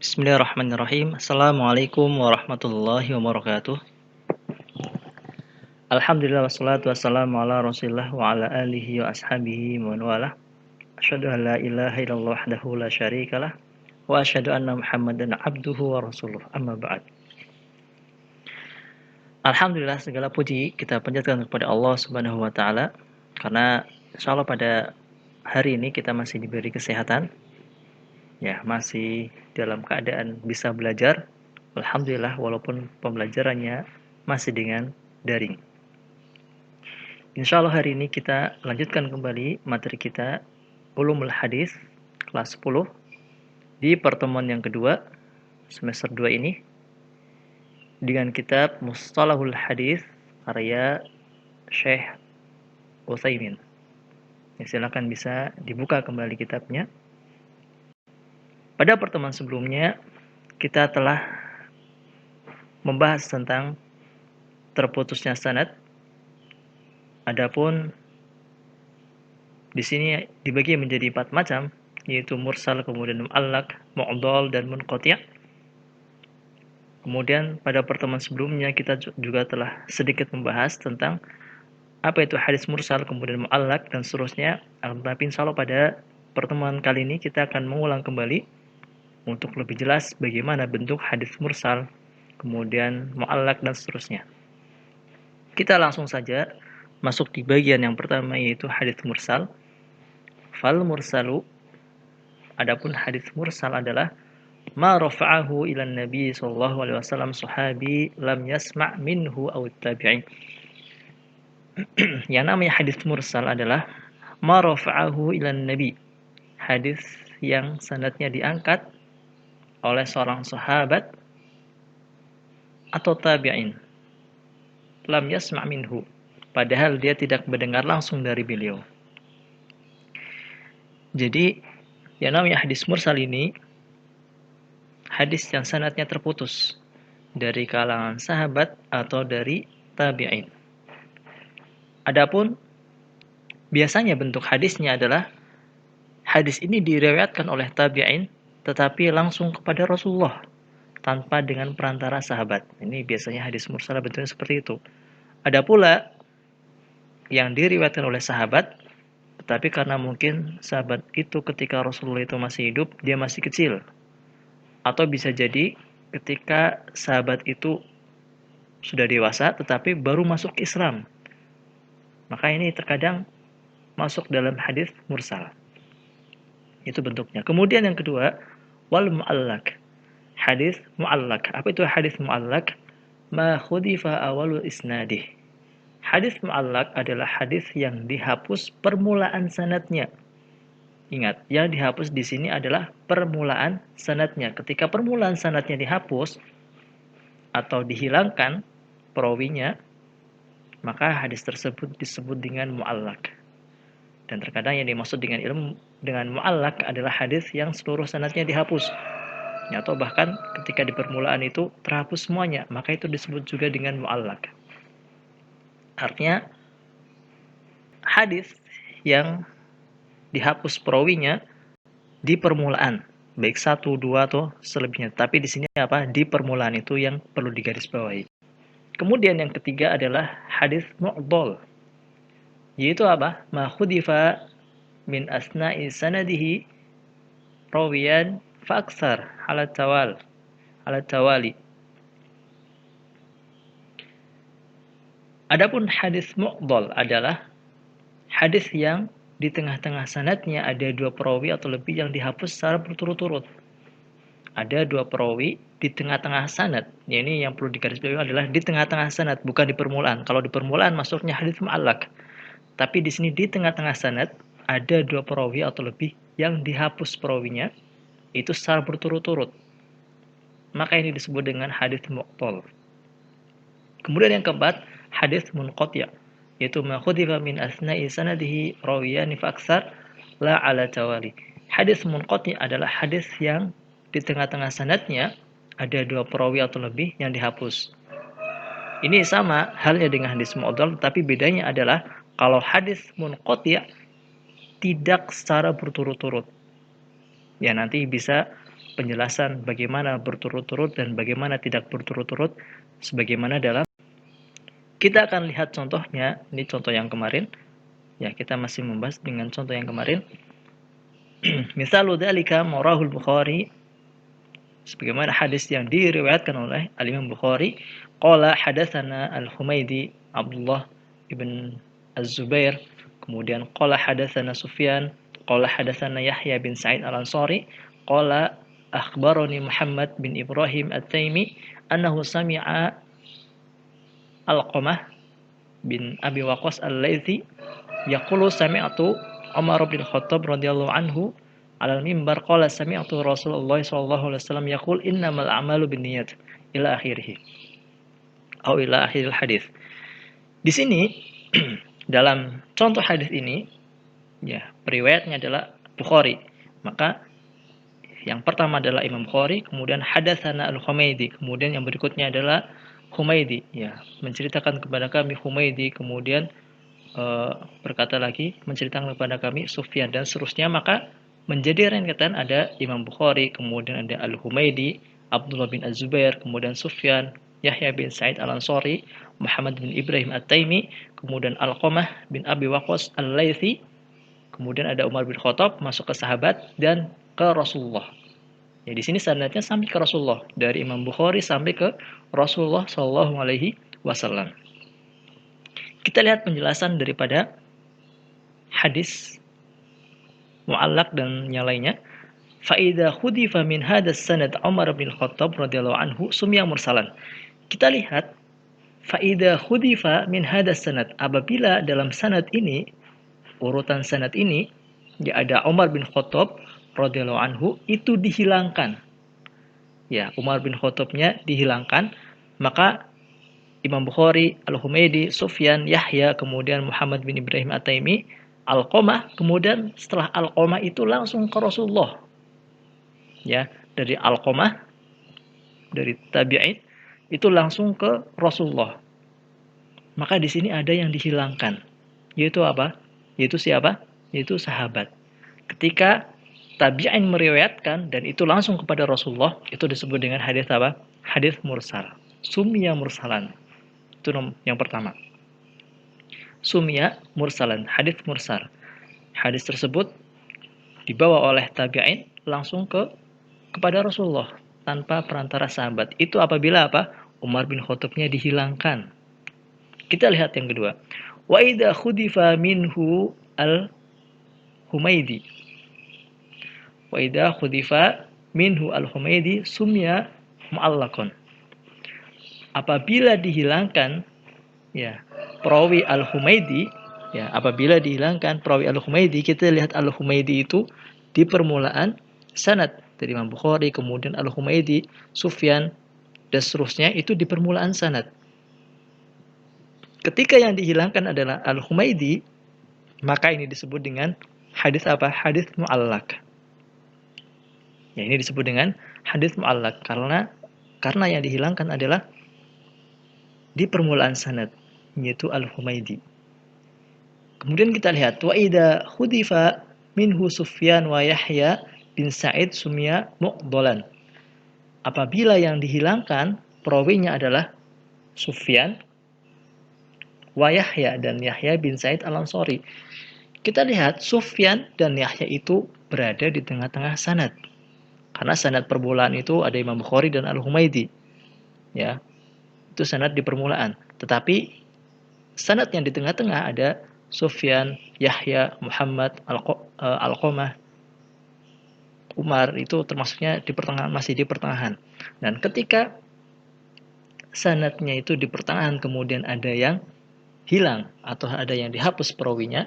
Bismillahirrahmanirrahim. Assalamualaikum warahmatullahi wabarakatuh. Alhamdulillah wassalatu wassalamu ala Rasulillah wa ala alihi wa ashabihi wa man walah. Asyhadu an la ilaha illallah wahdahu la syarikalah wa asyhadu anna Muhammadan abduhu wa rasuluh. Amma ba'd. Alhamdulillah, segala puji kita panjatkan kepada Allah Subhanahu wa taala karena insyaallah pada hari ini kita masih diberi kesehatan. Ya, masih dalam keadaan bisa belajar. Alhamdulillah, walaupun pembelajarannya masih dengan daring. Insya Allah hari ini kita lanjutkan kembali materi kita Ulumul Hadis kelas 10 di pertemuan yang kedua semester 2 ini dengan kitab Mustalahul Hadis karya Syekh Utsaimin. Ya, silakan bisa dibuka kembali kitabnya. Pada pertemuan sebelumnya kita telah membahas tentang terputusnya sanad. Adapun di sini dibagi menjadi 4 macam, yaitu mursal, kemudian mu'allaq, mu'dhal, dan munqati'. Kemudian pada pertemuan sebelumnya kita juga telah sedikit membahas tentang apa itu hadis mursal, kemudian mu'allaq, dan seterusnya. Tapi insyaallah pada pertemuan kali ini kita akan mengulang kembali untuk lebih jelas bagaimana bentuk hadis mursal, kemudian mu'allaq, dan seterusnya. Kita langsung saja masuk di bagian yang pertama, yaitu hadis mursal. Fal mursalu, adapun hadis mursal adalah ma rafa'ahu ila nabi sallallahu alaihi wasallam sahabi lam yasma' minhu aw tabi'in. Yang namanya hadis mursal adalah ma rafa'ahu ila nabi, hadis yang sanadnya diangkat oleh seorang sahabat atau tabi'in, lam yasma' minhu, padahal dia tidak mendengar langsung dari beliau. Jadi yang namanya hadis mursal ini hadis yang sanadnya terputus dari kalangan sahabat atau dari tabi'in. Adapun biasanya bentuk hadisnya adalah hadis ini diriwayatkan oleh tabi'in tetapi langsung kepada Rasulullah tanpa dengan perantara sahabat. Ini biasanya hadis mursal bentuknya seperti itu. Ada pula yang diriwayatkan oleh sahabat, tetapi karena mungkin sahabat itu ketika Rasulullah itu masih hidup, dia masih kecil. Atau bisa jadi ketika sahabat itu sudah dewasa, tetapi baru masuk Islam. Maka ini terkadang masuk dalam hadis mursal. Itu bentuknya. Kemudian yang kedua, wal mu'allaq. Hadis mu'allaq. Apa itu hadis mu'allaq? Ma khudifa awalul isnadih. Hadis mu'allaq adalah hadis yang dihapus permulaan sanadnya. Ingat, yang dihapus di sini adalah permulaan sanadnya. Ketika permulaan sanadnya dihapus atau dihilangkan perawinya, maka hadis tersebut disebut dengan mu'allaq. Dan terkadang yang dimaksud dengan mu'allaq adalah hadis yang seluruh sanadnya dihapus. Atau bahkan ketika di permulaan itu terhapus semuanya, maka itu disebut juga dengan mu'allaq. Artinya hadis yang dihapus perawinya di permulaan, baik 1, 2 atau selebihnya. Tapi di sini apa? Di permulaan itu yang perlu digarisbawahi. Kemudian yang ketiga adalah hadis mu'dhal. Yaitu apa? Ma khudifa min asna'i sanadihi rawiyan fa aktsar ala tawali. Adapun hadis mu'dhal adalah hadis yang di tengah-tengah sanadnya ada 2 perawi atau lebih yang dihapus secara berturut-turut. Ada 2 perawi di tengah-tengah sanad. Ini yang perlu digarisbawahi adalah di tengah-tengah sanad, bukan di permulaan. Kalau di permulaan masuknya hadis mu'allaq. Tapi di sini di tengah-tengah sanad ada 2 perawi atau lebih yang dihapus perawinya itu secara berturut-turut. Maka ini disebut dengan hadis mu'dhal. Kemudian yang keempat, hadis munqati', yaitu ma khudifa min asna'i sanadihi rawiyan fa aktsar la ala tawali. Hadis munqati' adalah hadis yang di tengah-tengah sanadnya ada 2 perawi atau lebih yang dihapus. Ini sama halnya dengan hadis mu'dhal, tapi bedanya adalah kalau hadis munqati' tidak secara berturut-turut. Ya, nanti bisa penjelasan bagaimana berturut-turut dan bagaimana tidak berturut-turut sebagaimana dalam kita akan lihat contohnya. Ini contoh yang kemarin ya, kita masih membahas dengan contoh yang kemarin. Misalu dzalika marahul Bukhari, sebagaimana hadis yang diriwayatkan oleh Al-Imam Bukhari, qala hadatsana Al-Humaidi Abdullah ibn Az-Zubair, kemudian qala hadatsana Sufyan, qala hadatsana Yahya bin Sa'id Al-Ansari, qala akhbarani Muhammad bin Ibrahim At-Taimi annahu sami'a Alqamah bin Abi Waqqas Al-Laitsi yaqulu sami'tu Umar bin Khattab radhiyallahu anhu alal mimbar qala sami'tu Rasulullah sallallahu alaihi wasallam yaqul innamal a'malu binniyat ila akhirih atau ila akhiril hadis. Di sini dalam contoh hadis ini ya, periwayatnya adalah Bukhari. Maka yang pertama adalah Imam Bukhari, kemudian hadatsana Al-Humaidi, kemudian yang berikutnya adalah Humaidi ya, menceritakan kepada kami Humaidi, kemudian berkata lagi menceritakan kepada kami Sufyan, dan seterusnya. Maka menjadi rentetan ada Imam Bukhari, kemudian ada Al-Humaidi, Abdullah bin Az-Zubair, kemudian Sufyan, Yahya bin Sa'id Al-Ansari, Muhammad bin Ibrahim At-Taimi, kemudian Alqamah bin Abi Waqqas Al-Laitsi, kemudian ada Umar bin Khattab masuk ke sahabat dan ke Rasulullah. Ya, di sini sanadnya sampai ke Rasulullah, dari Imam Bukhari sampai ke Rasulullah Shallallahu Alaihi Wasallam. Kita lihat penjelasan daripada hadis mu'allaq dan yang lainnya. Faida khudifa min hadas sanad Umar bin Khattab radhiyallahu anhu sumya mursalan. Kita lihat faida khudifa min hadas sanad, apabila dalam sanad ini, urutan sanad ini ya, ada Umar bin Khattab radhiyallahu anhu, itu dihilangkan. Ya, Umar bin Khattabnya dihilangkan, maka Imam Bukhari, Al-Humaidi, Sufyan, Yahya, kemudian Muhammad bin Ibrahim At-Taimi, Alqamah, kemudian setelah Alqamah itu langsung ke Rasulullah. Ya, dari Alqamah, dari tabi'in, itu langsung ke Rasulullah. Maka di sini ada yang dihilangkan. Yaitu apa? Yaitu siapa? Yaitu sahabat. Ketika tabi'in meriwayatkan dan itu langsung kepada Rasulullah, itu disebut dengan hadis apa? Hadis mursal. Sumya mursalan. Itu yang pertama. Sumya mursalan, hadis mursal. Hadis tersebut dibawa oleh tabi'in langsung kepada Rasulullah tanpa perantara sahabat. Itu apabila apa? Umar bin Khattabnya dihilangkan. Kita lihat yang kedua. Wa idza khudifa minhu al-Humaidi. Wa idza khudifa minhu al-Humaidi sumya mu'allaqan. Apabila dihilangkan ya perawi Al-Humaidi, ya, apabila dihilangkan perawi Al-Humaidi, kita lihat Al-Humaidi itu di permulaan sanad dari Imam Bukhari, kemudian Al-Humaidi, Sufyan, dan seterusnya, itu di permulaan sanad. Ketika yang dihilangkan adalah Al-Humaidi, maka ini disebut dengan hadis apa? Hadis mu'allaq. Ya, ini disebut dengan hadis mu'allaq karena yang dihilangkan adalah di permulaan sanad, yaitu Al-Humaidi. Kemudian kita lihat wa idza khudifa minhu Sufyan wa Yahya bin Sa'id sumya mu'dalan. Apabila yang dihilangkan perawinya adalah Sufyan wa Yahya dan Yahya bin Sa'id Al-Ansari. Kita lihat Sufyan dan Yahya itu berada di tengah-tengah sanad. Karena sanad permulaan itu ada Imam Bukhari dan Al-Humaidi. Ya. Itu sanad di permulaan. Tetapi sanad yang di tengah-tengah ada Sufyan, Yahya, Muhammad, Alqamah, Umar, itu termasuknya di pertengahan, masih di pertengahan. Dan ketika sanadnya itu di pertengahan kemudian ada yang hilang atau ada yang dihapus perawinya,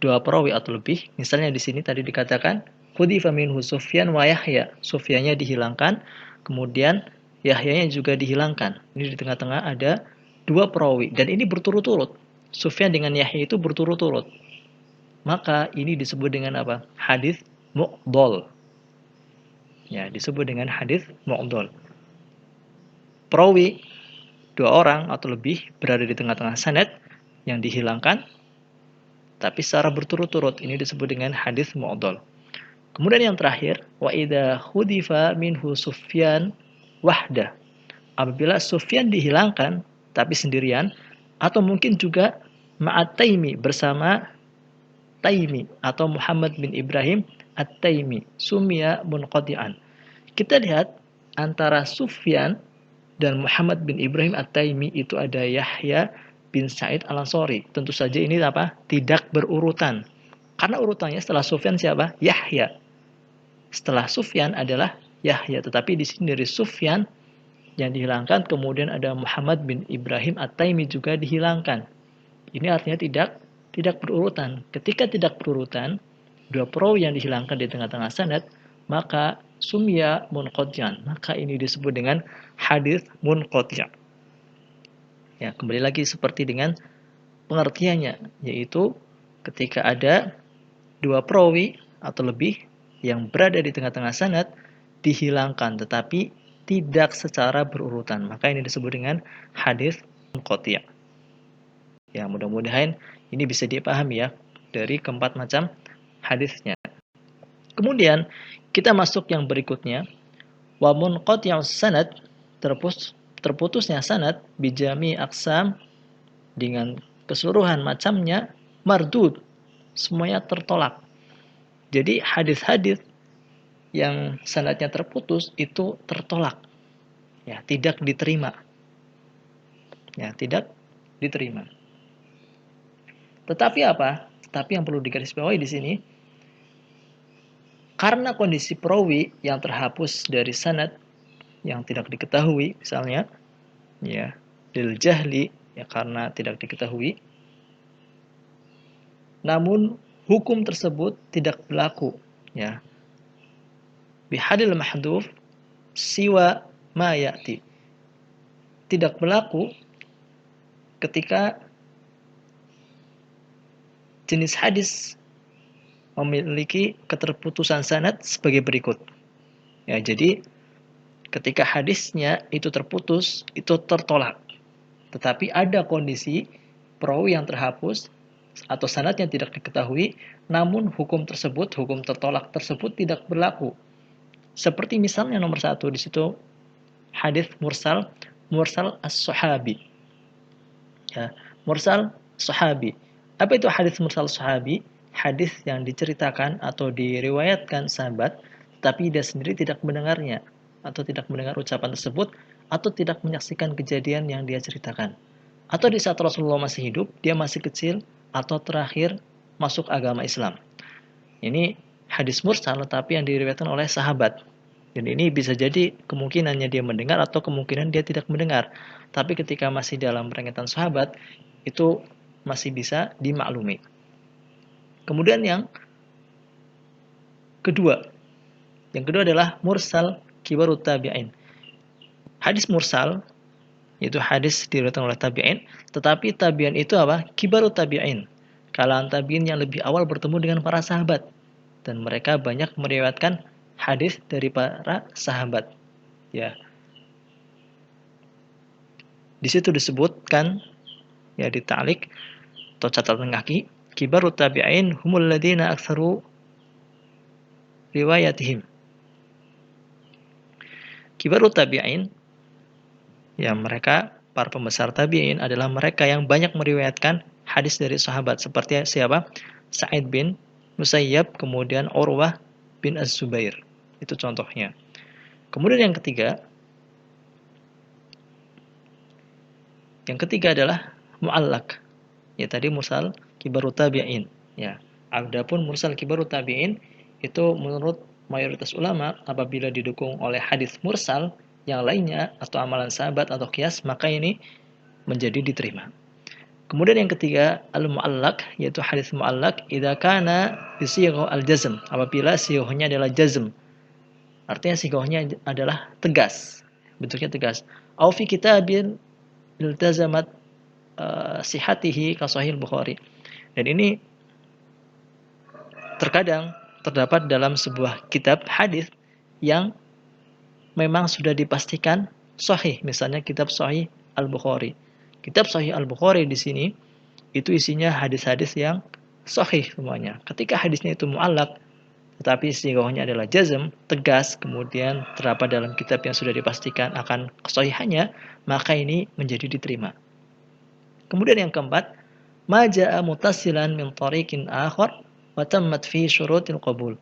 dua perawi atau lebih, misalnya di sini tadi dikatakan khudifa minhu Sufyan wa Yahya, Sufyannya dihilangkan, kemudian Yahyanya juga dihilangkan. Ini di tengah-tengah ada dua perawi dan ini berturut-turut. Sufyan dengan Yahya itu berturut-turut. Maka ini disebut dengan apa? Hadis mu'dhal. Ya, disebut dengan hadis mu'dhal. Perawi dua orang atau lebih berada di tengah-tengah sanad yang dihilangkan tapi secara berturut-turut. Ini disebut dengan hadis mu'dhal. Kemudian yang terakhir, wa idza hudifa minhu Sufyan wahdah. Apabila Sufyan dihilangkan tapi sendirian, atau mungkin juga ma'at Taimi, bersama Taimi atau Muhammad bin Ibrahim At-Taimi, sumia munqati'an. Kita lihat antara Sufyan dan Muhammad bin Ibrahim At-Taimi itu ada Yahya bin Sa'id Al-Ansari. Tentu saja ini apa? Tidak berurutan. Karena urutannya setelah Sufyan siapa? Yahya. Setelah Sufyan adalah Yahya. Tetapi di sini dari Sufyan yang dihilangkan, kemudian ada Muhammad bin Ibrahim At-Taimi juga dihilangkan. Ini artinya tidak berurutan. Ketika tidak berurutan, dua perawi yang dihilangkan di tengah-tengah sanad, maka sumya munqati'an. Maka ini disebut dengan hadis munqati'. Ya, kembali lagi seperti dengan pengertiannya, yaitu ketika ada dua perawi atau lebih yang berada di tengah-tengah sanad dihilangkan tetapi tidak secara berurutan, maka ini disebut dengan hadis munqati'. Ya, mudah-mudahan ini bisa dipahami ya dari keempat macam hadisnya. Kemudian kita masuk yang berikutnya, wa munqati'us sanad, terputusnya sanad bijami aqsam, dengan keseluruhan macamnya, mardud, semuanya tertolak. Jadi hadis-hadis yang sanadnya terputus itu tertolak. Ya, tidak diterima. Ya, tidak diterima. Tetapi apa? Tetapi yang perlu digarisbawahi di sini, karena kondisi perawi yang terhapus dari sanad yang tidak diketahui, misalnya ya, lil jahli, ya karena tidak diketahui, namun hukum tersebut tidak berlaku, ya. Bihadil mahdhuf siwa ma ya'ti. Tidak berlaku ketika jenis hadis memiliki keterputusan sanad sebagai berikut. Ya, jadi ketika hadisnya itu terputus, itu tertolak. Tetapi ada kondisi perawi yang terhapus atau sanad yang tidak diketahui, namun hukum tertolak tersebut tidak berlaku. Seperti misalnya nomor 1 di situ hadis mursal as-sahabi. Ya, mursal sahabi. Apa itu hadis mursal sahabi? Hadis yang diceritakan atau diriwayatkan sahabat, tapi dia sendiri tidak mendengarnya, atau tidak mendengar ucapan tersebut, atau tidak menyaksikan kejadian yang dia ceritakan. Atau di saat Rasulullah masih hidup, dia masih kecil, atau terakhir masuk agama Islam. Ini hadis mursal tapi yang diriwayatkan oleh sahabat. Dan ini bisa jadi kemungkinannya dia mendengar atau kemungkinan dia tidak mendengar. Tapi ketika masih dalam peringatan sahabat, itu masih bisa dimaklumi. Kemudian yang kedua adalah mursal kibarut tabi'in. Hadis mursal itu hadis diriwayatkan oleh tabi'in, tetapi tabi'in itu apa? Kibarut tabi'in. Kalangan tabi'in yang lebih awal bertemu dengan para sahabat, dan mereka banyak meriwayatkan hadis dari para sahabat. Ya. Di situ disebutkan ya di ta'liq atau catatan kaki, kibarut tabi'in humul ladzina aktsaru riwayatihim. Kibarut tabi'in, ya mereka para pembesar tabi'in adalah mereka yang banyak meriwayatkan hadis dari sahabat, seperti siapa? Sa'id bin Musayyab, kemudian Urwah bin Az-Zubair. Itu contohnya. Kemudian yang ketiga adalah mu'allaq. Ya tadi mursal kibarut tabi'in. Ya. Adapun mursal kibarut tabi'in itu menurut mayoritas ulama apabila didukung oleh hadis mursal yang lainnya atau amalan sahabat atau qiyas, maka ini menjadi diterima. Kemudian yang ketiga, al-mu'allaq, yaitu hadis mu'allaq idza kana bi sighah al-jazm, apabila sighahnya adalah jazm. Artinya sighahnya adalah tegas, bentuknya tegas. Au fi kitabin iltazamat sihatihi ka sahih Bukhari. Dan ini terkadang terdapat dalam sebuah kitab hadis yang memang sudah dipastikan sahih, misalnya kitab Sahih Al-Bukhari. Kitab Sahih Al-Bukhari di sini itu isinya hadis-hadis yang sahih semuanya. Ketika hadisnya itu mu'allaq, tetapi sighahnya adalah jazm, tegas, kemudian terdapat dalam kitab yang sudah dipastikan akan kesahihannya, maka ini menjadi diterima. Kemudian yang keempat, ma jaa muttasilan min tariqin akhar wa tammat fihi syurutil qabul.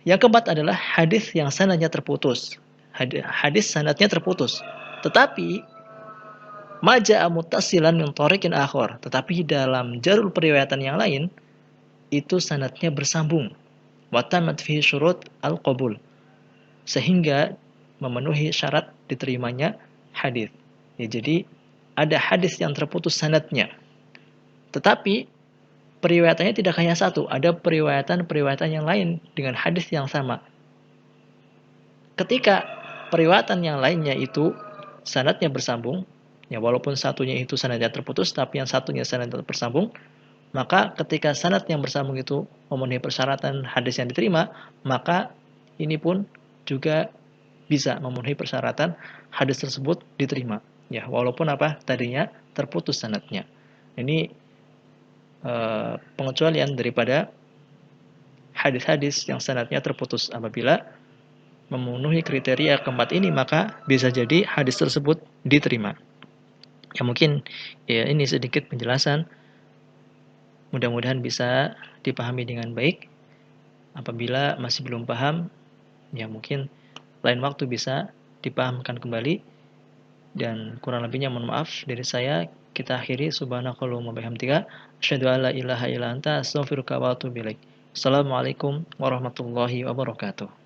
Yang keempat adalah hadis yang sanadnya terputus. Hadis sanadnya terputus. Tetapi ma jaa muttasilan min tariqin akhar, tetapi dalam jalur periwayatan yang lain itu sanadnya bersambung. Wa tammat fihi syurut al-qabul. Sehingga memenuhi syarat diterimanya hadis. Ya, jadi ada hadis yang terputus sanadnya. Tetapi periwayatannya tidak hanya satu, ada periwayatan-periwayatan yang lain dengan hadis yang sama. Ketika periwayatan yang lainnya itu sanadnya bersambung, ya walaupun satunya itu sanadnya terputus, tapi yang satunya sanadnya bersambung, maka ketika sanad yang bersambung itu memenuhi persyaratan hadis yang diterima, maka ini pun juga bisa memenuhi persyaratan hadis tersebut diterima. Ya, walaupun tadinya terputus sanadnya. Ini pengecualian daripada hadis-hadis yang sanadnya terputus. Apabila memenuhi kriteria keempat ini, maka bisa jadi hadis tersebut diterima. Ya mungkin ya ini sedikit penjelasan. Mudah-mudahan bisa dipahami dengan baik. Apabila masih belum paham, ya mungkin lain waktu bisa dipahamkan kembali. Dan kurang lebihnya mohon maaf dari saya. Kita akhiri. Subhanakallahumma bihamdika asyhadu an la ilaha illa anta astaghfiruka wa atubu ilaik. Assalamualaikum warahmatullahi wabarakatuh.